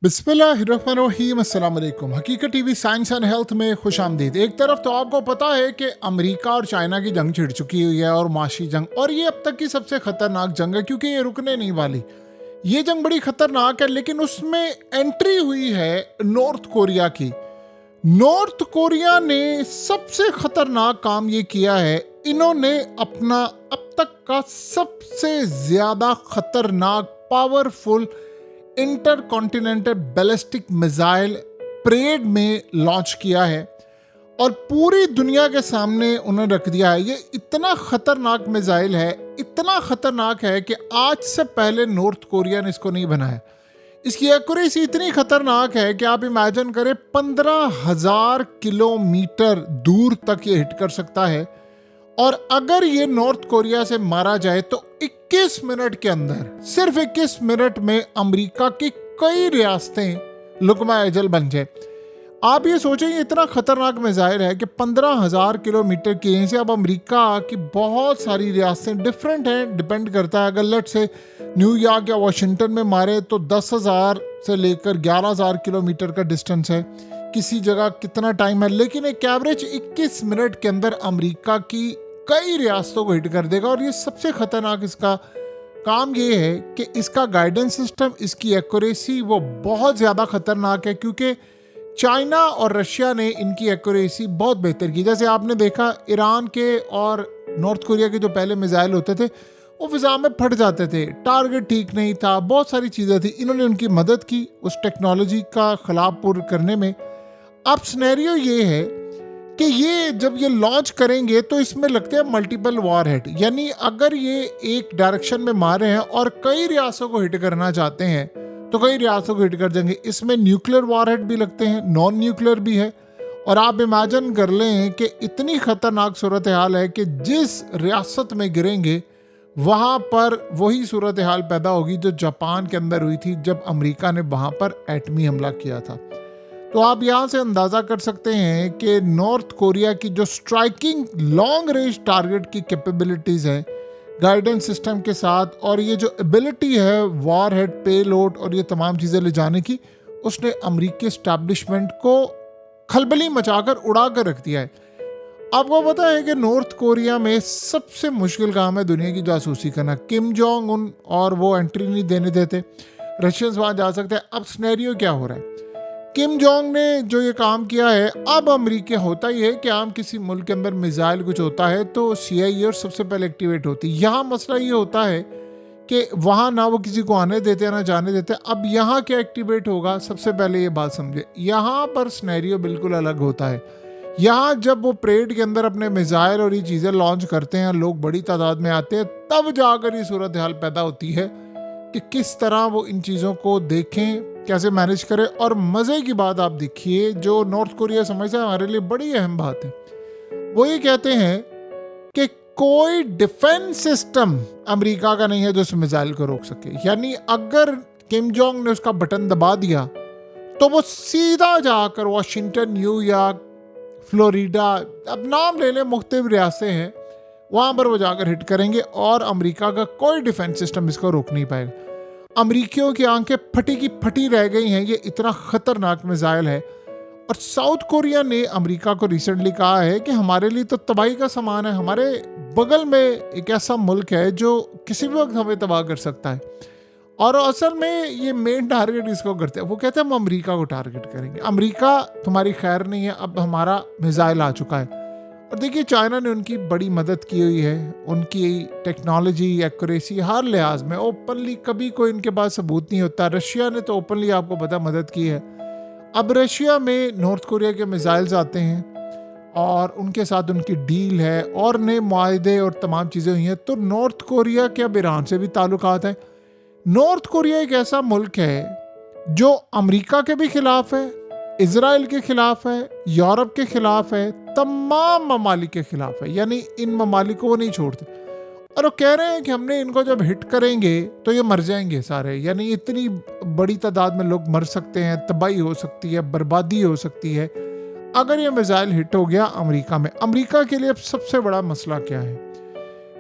बिस्मिल्लाहिर्रहमानिर्रहीम, अस्सलाम वालेकुम। हकीकत टीवी साइंस एंड हेल्थ में खुश आमदीद। एक तरफ तो आपको पता है कि अमेरिका और चाइना की जंग छिड़ चुकी हुई है और माशी जंग, और ये अब तक की सबसे खतरनाक जंग है क्योंकि ये रुकने नहीं वाली। ये जंग बड़ी खतरनाक है, लेकिन उसमें एंट्री हुई है नॉर्थ कोरिया की। नॉर्थ कोरिया ने सबसे खतरनाक काम ये किया है, इन्होंने अपना अब तक का सबसे ज्यादा खतरनाक powerful intercontinental ballistic missile parade में लॉन्च किया है और पूरी दुनिया के सामने उन्होंने रख दिया है। ये इतना खतरनाक मिसाइल है, इतना खतरनाक है कि आज से पहले नॉर्थ कोरिया ने इसको नहीं बनाया। इसकी एक्यूरेसी इतनी खतरनाक है कि आप इमेजिन करें 15,000 किलोमीटर दूर तक ये हिट कर सकता है। और अगर ये नॉर्थ कोरिया से मारा जाए तो 21 मिनट के अंदर, सिर्फ 21 मिनट में अमेरिका की कई रियासतें लुकमा अजल बन जाए। आप ये सोचें, ये इतना खतरनाक मिसाइल है कि 15,000 किलोमीटर की रेंज से अब अमेरिका की बहुत सारी रियासतें डिफरेंट हैं, डिपेंड करता है। अगर लेट से न्यूयॉर्क या वाशिंगटन में मारे तो 10,000 से लेकर 11,000 किलोमीटर का डिस्टेंस है, किसी जगह कितना टाइम है, लेकिन एक एवरेज 21 मिनट के अंदर अमेरिका की कई रियासतों को हिट कर देगा। और ये सबसे खतरनाक इसका काम ये है कि इसका गाइडेंस सिस्टम, इसकी एक्यूरेसी वो बहुत ज़्यादा खतरनाक है, क्योंकि चाइना और रशिया ने इनकी एक्यूरेसी बहुत बेहतर की। जैसे आपने देखा ईरान के और नॉर्थ कोरिया के जो पहले मिसाइल होते थे वो फिजा में फट जाते थे, टारगेट ठीक नहीं था, बहुत सारी चीज़ें थी। इन्होंने उनकी मदद की उस टेक्नोलॉजी का खिलाफ पूर्ण करने में। अब सिनेरियो ये है कि ये जब ये लॉन्च करेंगे तो इसमें लगते हैं मल्टीपल वॉर हेड, यानी अगर ये एक डायरेक्शन में मार रहे हैं और कई रियासतों को हिट करना चाहते हैं तो कई रियासतों को हिट कर देंगे। इसमें न्यूक्लियर वॉर हेड भी लगते हैं, नॉन न्यूक्लियर भी है। और आप इमेजिन कर लें कि इतनी खतरनाक सूरत हाल है कि जिस रियासत में गिरेंगे वहाँ पर वही सूरत हाल पैदा होगी जो जापान के अंदर हुई थी जब अमेरिका ने वहाँ पर एटमी हमला किया था। तो आप यहाँ से अंदाज़ा कर सकते हैं कि नॉर्थ कोरिया की जो स्ट्राइकिंग लॉन्ग रेंज टारगेट की कैपेबिलिटीज़ हैं गाइडेंस सिस्टम के साथ, और ये जो एबिलिटी है वॉर हेड, पेलोड और ये तमाम चीज़ें ले जाने की, उसने अमेरिकी एस्टैब्लिशमेंट को खलबली मचाकर उड़ा कर रख दिया है। आपको पता है कि नॉर्थ कोरिया में सबसे मुश्किल काम है दुनिया की जासूसी करना। किम जोंग उन और वो एंट्री नहीं देने देते, रशियंस वहाँ जा सकते हैं। अब सिनेरियो क्या हो रहा है, किम जोंग ने जो ये काम किया है, अब अमेरिका होता ही है कि आम किसी मुल्क के अंदर मिसाइल कुछ होता है तो CIA और सबसे पहले एक्टिवेट होती है। यहाँ मसला ये होता है कि वहाँ ना वो किसी को आने देते ना जाने देते। अब यहाँ क्या एक्टिवेट होगा, सबसे पहले ये बात समझे, यहाँ पर सिनेरियो बिल्कुल अलग होता है। यहाँ जब वो परेड के अंदर अपने मिसाइल और ये चीज़ें लॉन्च करते हैं, लोग बड़ी तादाद में आते हैं, तब जाकर ये सूरत हाल पैदा होती है कि किस तरह वो इन चीज़ों को देखें, कैसे मैनेज करें। और मज़े की बात आप देखिए, जो नॉर्थ कोरिया समझता है हमारे लिए बड़ी अहम बात है, वो ये कहते हैं कि कोई डिफेंस सिस्टम अमेरिका का नहीं है जो उस मिसाइल को रोक सके। यानी अगर किम जोंग ने उसका बटन दबा दिया तो वो सीधा जाकर वाशिंगटन, न्यूयॉर्क, फ्लोरिडा, अब नाम ले लें, मुख्तलिफ रियासतें हैं, वहाँ पर वो जाकर हिट करेंगे और अमेरिका का कोई डिफेंस सिस्टम इसको रोक नहीं पाएगा। अमेरिकियों की आंखें फटी की फटी रह गई हैं, ये इतना खतरनाक मिसाइल है। और साउथ कोरिया ने अमेरिका को रिसेंटली कहा है कि हमारे लिए तो तबाही का सामान है, हमारे बगल में एक ऐसा मुल्क है जो किसी भी वक्त हमें तबाह कर सकता है। और असल में ये मेन टारगेट इसको करते हैं, वो कहते हैं हम अमेरिका को टारगेट करेंगे, अमेरिका तुम्हारी खैर नहीं है, अब हमारा मिसाइल आ चुका है। और देखिए चाइना ने उनकी बड़ी मदद की हुई है, उनकी टेक्नोलॉजी, एक्यूरेसी, हर लिहाज में। ओपनली कभी कोई इनके पास सबूत नहीं होता। रशिया ने तो ओपनली आपको पता मदद की है। अब रशिया में नॉर्थ कोरिया के मिसाइल्स आते हैं और उनके साथ उनकी डील है और नए मुआहदे और तमाम चीज़ें हुई हैं। तो नॉर्थ कोरिया के अब ईरान से भी ताल्लुकात है। नॉर्थ कोरिया एक ऐसा मुल्क है जो अमेरिका के भी खिलाफ है, इजराइल के खिलाफ है, यूरोप के खिलाफ है, तमाम ममालिक के खिलाफ है। यानी इन ममालिक को वो नहीं छोड़ते और वो कह रहे हैं कि हमने इनको जब हिट करेंगे तो ये मर जाएंगे सारे। यानी इतनी बड़ी तादाद में लोग मर सकते हैं, तबाही हो सकती है, बर्बादी हो सकती है अगर ये मिसाइल हिट हो गया अमेरिका में। अमेरिका के लिए अब सबसे बड़ा मसला क्या है,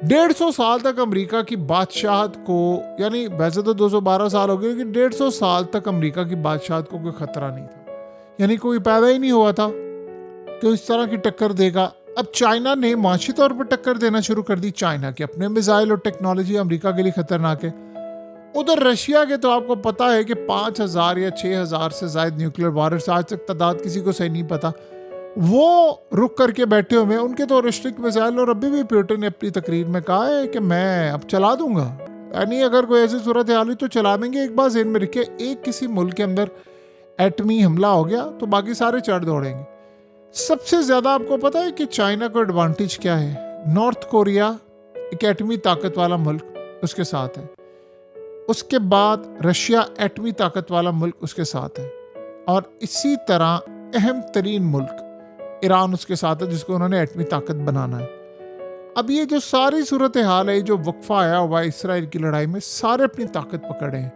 150 साल तक अमेरिका की बादशाहत को, यानी वैसे तो 212 साल हो गए, लेकिन 150 साल तक अमेरिका की बादशाहत को कोई खतरा नहीं था, यानी कोई पैदा ही नहीं हुआ था कि इस तरह की टक्कर देगा। अब चाइना ने माशी तौर पर टक्कर देना शुरू कर दी। चाइना के अपने मिसाइल और टेक्नोलॉजी अमेरिका के लिए खतरनाक है। उधर रशिया के तो आपको पता है कि 5000 या 6000 से ज्यादा न्यूक्लियर वारर्स, आज तक तादाद किसी को सही नहीं पता, वो रुक करके बैठे हुए हैं। उनके तो रिस्ट्रिक्ट मिसाइल, और अभी भी पुतिन ने अपनी तकरीर में कहा है कि मैं अब चला दूंगा, यानी अगर कोई ऐसी सूरत हाल हुई तो चला देंगे। एक बार ज़हन में रखिए, एक किसी मुल्क के अंदर एटमी हमला हो गया तो बाकी सारे चढ़ दौड़ेंगे। सबसे ज़्यादा आपको पता है कि चाइना को एडवांटेज क्या है? नॉर्थ कोरिया एक एटमी ताकत वाला मुल्क उसके साथ है, उसके बाद रशिया एटमी ताकत वाला मुल्क उसके साथ है, और इसी तरह अहम तरीन मुल्क ईरान उसके साथ है, जिसको उन्होंने एटमी ताकत बनाना है। अब ये जो सारी सूरत हाल है, जो वक्फा आया हुआ है इसराइल की लड़ाई में, सारे अपनी ताकत पकड़े हैं।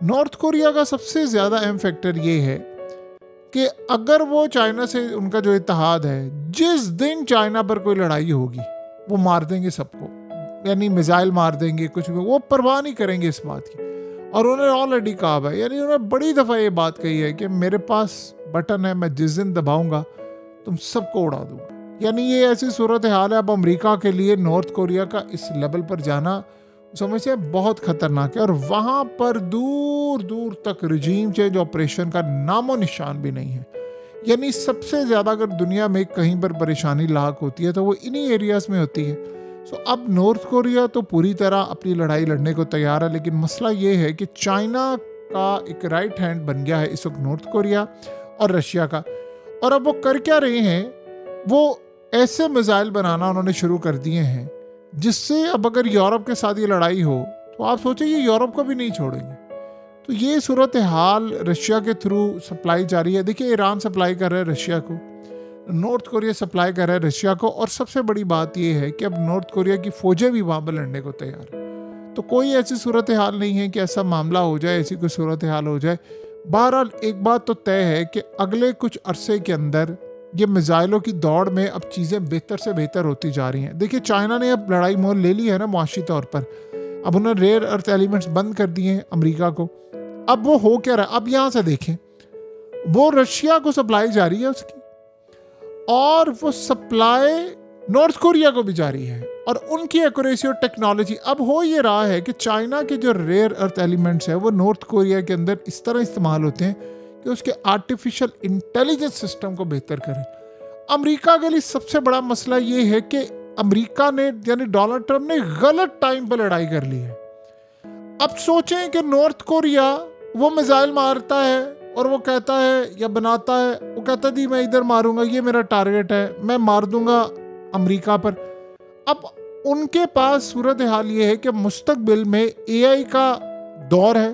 नॉर्थ कोरिया का सबसे ज़्यादा अहम फैक्टर ये है कि अगर वो चाइना से, उनका जो इत्तेहाद है, जिस दिन चाइना पर कोई लड़ाई होगी वो मार देंगे सबको, यानी मिसाइल मार देंगे, कुछ भी, वो परवाह नहीं करेंगे इस बात की। और उन्होंने ऑलरेडी कहा है, यानी उन्होंने बड़ी दफ़ा ये बात कही है कि मेरे पास बटन है, मैं जिस दिन दबाऊंगा तुम सबको उड़ा दूंगा। यानी ये ऐसी सूरत हाल है। अब अमेरिका के लिए नॉर्थ कोरिया का इस लेवल पर जाना समझ से बहुत खतरनाक है, और वहाँ पर दूर दूर तक रजीम चेंज ऑपरेशन का नामो निशान भी नहीं है। यानी सबसे ज़्यादा अगर दुनिया में कहीं पर परेशानी लाक होती है तो वो इन्हीं एरियाज में होती है। सो अब नॉर्थ कोरिया तो पूरी तरह अपनी लड़ाई लड़ने को तैयार है, लेकिन मसला ये है कि चाइना का एक राइट हैंड बन गया है इस वक्त नॉर्थ कोरिया और रशिया का। और अब वो कर क्या रहे हैं? वो ऐसे मिसाइल बनाना उन्होंने शुरू कर दिए हैं जिससे अब अगर यूरोप के साथ ये लड़ाई हो तो आप सोचें ये यूरोप को भी नहीं छोड़ेंगे। तो ये सूरत हाल रशिया के थ्रू सप्लाई जारी है। देखिए, ईरान सप्लाई कर रहा है रशिया को, नॉर्थ कोरिया सप्लाई कर रहा है रशिया को, और सबसे बड़ी बात यह है कि अब नॉर्थ कोरिया की फौजें भी वहाँ पर लड़ने को तैयार है। तो कोई ऐसी सूरत हाल नहीं है कि ऐसा मामला हो जाए, ऐसी कोई सूरत हाल हो जाए। बहरहाल एक बात तो तय है कि अगले कुछ अरसे के अंदर ये मिसाइलों की दौड़ में अब चीज़ें बेहतर से बेहतर होती जा रही हैं। देखिए, चाइना ने अब लड़ाई मोल ले ली है ना मुआशी तौर पर। अब उन्होंने रेयर अर्थ एलिमेंट्स बंद कर दिए हैं अमेरिका को। अब वो हो क्या रहा है? अब यहाँ से देखें, वो रशिया को सप्लाई जारी है उसकी, और वो सप्लाई नॉर्थ कोरिया को भी जारी है, और उनकी एक्यूरेसी और टेक्नोलॉजी। अब हो ये रहा है कि चाइना के जो रेयर अर्थ एलिमेंट्स हैं वो नॉर्थ कोरिया के अंदर इस तरह इस्तेमाल होते हैं कि उसके आर्टिफिशियल इंटेलिजेंस सिस्टम को बेहतर करें। अमेरिका के लिए सबसे बड़ा मसला ये है कि अमेरिका ने, यानी डोनाल्ड ट्रंप ने, गलत टाइम पर लड़ाई कर ली है। अब सोचें कि नॉर्थ कोरिया वो मिसाइल मारता है और वो कहता है या बनाता है, वो कहता है मैं इधर मारूंगा, ये मेरा टारगेट है, मैं मार दूंगा अमेरिका पर। अब उनके पास सूरत हाल ये है कि मुस्तकबिल में एआई का दौर है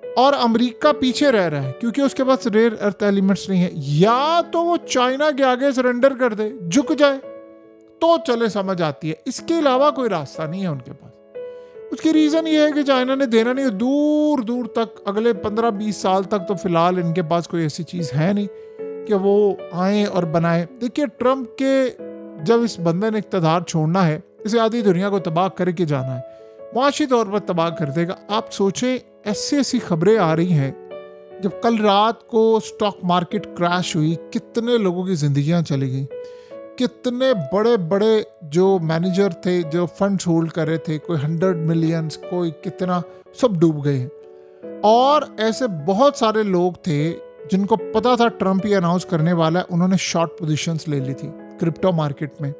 और अमेरिका पीछे रह रहा है क्योंकि उसके पास रेयर अर्थ एलिमेंट्स नहीं है। या तो वो चाइना के आगे सरेंडर कर दे, झुक जाए, तो चले समझ आती है। इसके अलावा कोई रास्ता नहीं है उनके पास। उसकी रीज़न ये है कि चाइना ने देना नहीं, दूर दूर तक अगले 15-20 साल तक तो फिलहाल इनके पास कोई ऐसी चीज़ है नहीं कि वो आए और बनाए। देखिए, ट्रंप के जब इस बंदे ने इक़्तिदार छोड़ना है, इसे आधी दुनिया को तबाह करके जाना है, मुआशी तौर पर तबाह कर देगा। आप सोचें, ऐसी ऐसी खबरें आ रही हैं। जब कल रात को स्टॉक मार्केट क्रैश हुई, कितने लोगों की जिंदगियां चली गई, कितने बड़े बड़े जो मैनेजर थे, जो फंड्स होल्ड कर रहे थे, कोई 100 मिलियंस, कोई कितना, सब डूब गए। और ऐसे बहुत सारे लोग थे जिनको पता था ट्रंप ही अनाउंस करने वाला है, उन्होंने शॉर्ट पोजीशंस ले ली थी क्रिप्टो मार्केट में।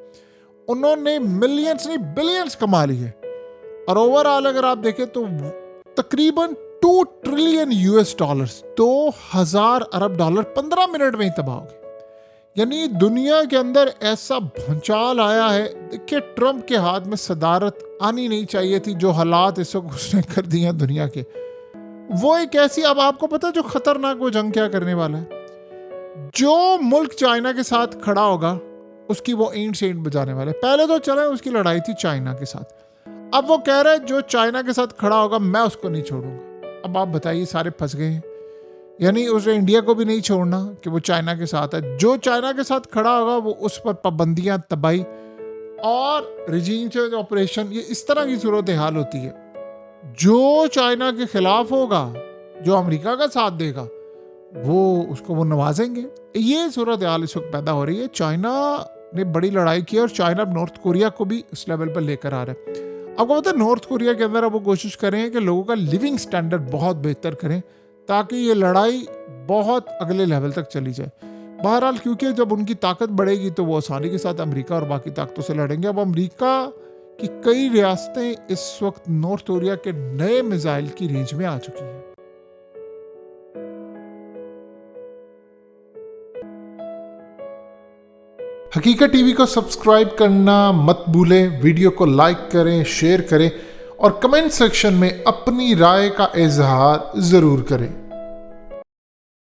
उन्होंने मिलियंस नहीं बिलियंस कमा ली है। और ओवरऑल अगर आप देखें तो तकरीबन 2 ट्रिलियन US डॉलर्स, 2000 अरब डॉलर 15 मिनट में ही तबाह हो गए। यानी दुनिया के अंदर ऐसा भूचाल आया है। देखिए, ट्रंप के हाथ में सदारत आनी नहीं चाहिए थी। जो हालात इस वक्त उसने कर दिए हैं दुनिया के, वो एक ऐसी, अब आपको पता है जो खतरनाक वो जंग क्या करने वाला है? जो मुल्क चाइना के साथ खड़ा होगा उसकी वो एंड सेंट बजाने वाले। पहले तो चले उसकी लड़ाई थी चाइना के साथ, अब वो कह रहे हैं जो चाइना के साथ खड़ा होगा मैं उसको नहीं छोड़ूंगा। अब आप बताइए, सारे फंस गए हैं। यानी उसे इंडिया को भी नहीं छोड़ना कि वो चाइना के साथ है, जो चाइना के साथ खड़ा होगा वो उस पर पाबंदियां, तबाही, और रिजीम चेंज ऑपरेशन, ये इस तरह की सूरत हाल होती है। जो चाइना के खिलाफ होगा, जो अमेरिका का साथ देगा, वो नवाजेंगे। ये सूरत हाल इस वक्त पैदा हो रही है। चाइना ने बड़ी लड़ाई की और चाइना अब नॉर्थ कोरिया को भी उस लेवल पर लेकर आ रहा है। आपको पता है नॉर्थ कोरिया के अंदर अब वो कोशिश करें कि लोगों का लिविंग स्टैंडर्ड बहुत बेहतर करें ताकि ये लड़ाई बहुत अगले लेवल तक चली जाए। बहरहाल क्योंकि जब उनकी ताकत बढ़ेगी तो वो आसानी के साथ अमेरिका और बाकी ताकतों से लड़ेंगे। अब अमेरिका की कई रियासतें इस वक्त नॉर्थ कोरिया के नए मिसाइल की रेंज में आ चुकी हैं। हकीकत टीवी को सब्सक्राइब करना मत भूलें, वीडियो को लाइक करें, शेयर करें और कमेंट सेक्शन में अपनी राय का इजहार ज़रूर करें।